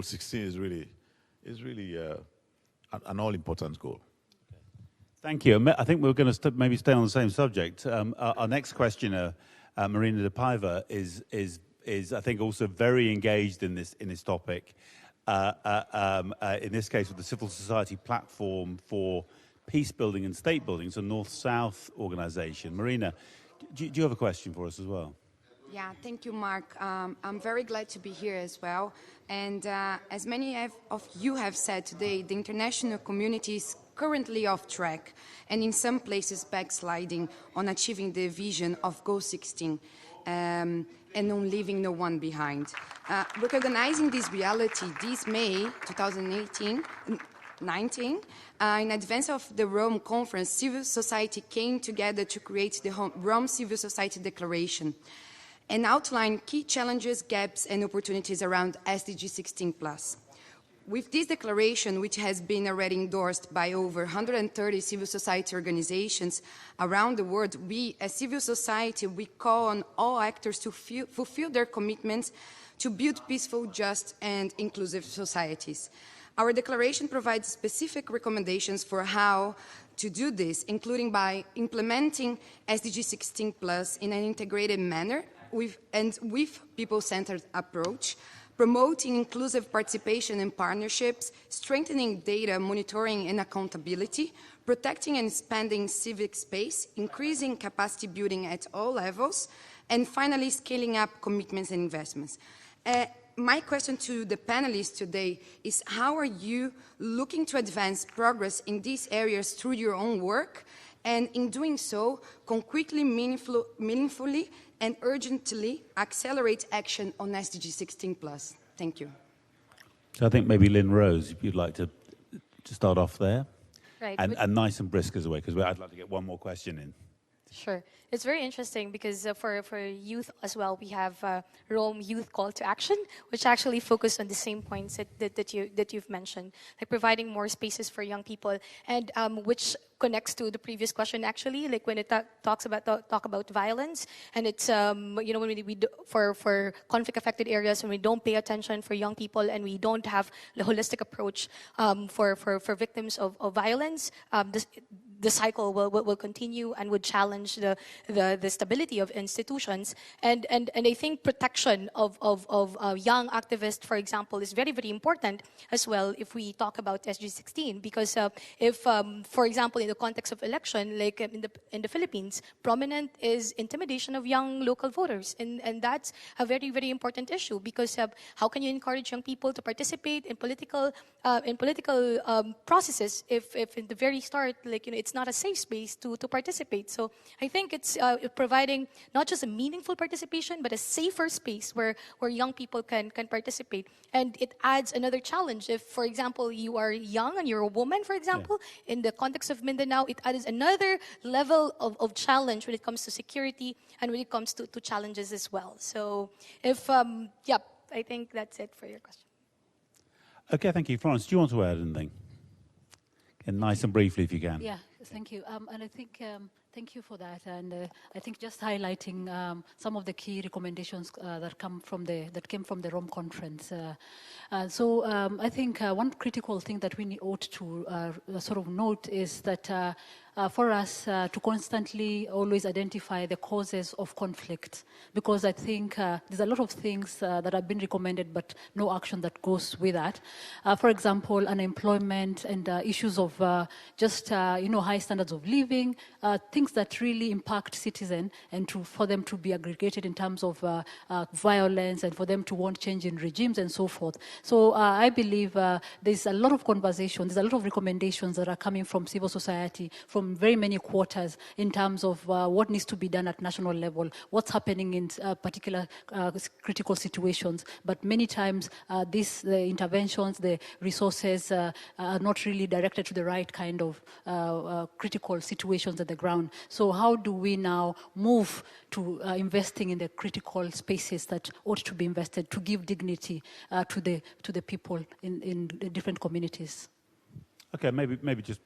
16 is really an all-important goal. Thank you. I think we're going to maybe stay on the same subject. Our next questioner, Marina de Paiva, is I think also very engaged in this topic. In this case, with the civil society platform for peace building and state building, so North-South organization. Marina, do you have a question for us as well? Yeah, thank you, Mark. I'm very glad to be here as well. And as many of you have said today, the international community is currently off track and in some places backsliding on achieving the vision of Goal 16 and on leaving no one behind. Recognizing this reality, this May 2019, in advance of the Rome conference, civil society came together to create the Rome Civil Society Declaration and outline key challenges, gaps, and opportunities around SDG16+. With this declaration, which has been already endorsed by over 130 civil society organizations around the world, we, as civil society, we call on all actors to fulfill their commitments to build peaceful, just, and inclusive societies. Our declaration provides specific recommendations for how to do this, including by implementing SDG16+ in an integrated manner with people-centered approach, promoting inclusive participation and partnerships, strengthening data monitoring and accountability, protecting and expanding civic space, increasing capacity building at all levels, and finally scaling up commitments and investments. My question to the panelists today is, how are you looking to advance progress in these areas through your own work, and in doing so, concretely, meaningfully, and urgently accelerate action on SDG 16+. Thank you. So I think maybe Lynn Rose, if you'd like to start off there. Right. And nice and brisk as a way, because I'd like to get one more question in. Sure. It's very interesting because for youth as well, we have Rome Youth Call to Action, which actually focus on the same points that you've mentioned, like providing more spaces for young people, and which connects to the previous question actually, like when it talk about violence, and it's you know, when we for conflict affected areas, when we don't pay attention for young people and we don't have the holistic approach for victims of violence, the cycle will continue and would challenge the stability of institutions. And I think protection of young activists, for example, is very, very important as well if we talk about SG16, because if, for example, in the context of election, like in the Philippines, prominent is intimidation of young local voters, and that's a very, very important issue, because how can you encourage young people to participate in political processes if in the very start, like, you know, it's not a safe space to participate. So I think it's providing not just a meaningful participation, but a safer space where young people can participate. And it adds another challenge. If, for example, you are young and you're a woman, for example, in the context of Mindanao, it adds another level of challenge when it comes to security and when it comes to challenges as well. So if, yeah, I think that's it for your question. Okay, thank you. Florence, do you want to add anything? And nice and briefly, if you can. Yeah, thank you. And I think, thank you for that. And I think just highlighting some of the key recommendations that came from the Rome conference. So I think one critical thing that we ought to sort of note is that for us to constantly always identify the causes of conflict, because I think there's a lot of things that have been recommended, but no action that goes with that. For example, unemployment and issues of just you know, high standards of living, things that really impact citizens, and for them to be aggregated in terms of violence, and for them to want change in regimes and so forth. So I believe there's a lot of conversation, there's a lot of recommendations that are coming from civil society, from very many quarters, in terms of what needs to be done at national level, what's happening in particular critical situations. But many times the interventions, the resources are not really directed to the right kind of critical situations at the ground. So how do we now move to investing in the critical spaces that ought to be invested to give dignity to the people in different communities? Okay, maybe just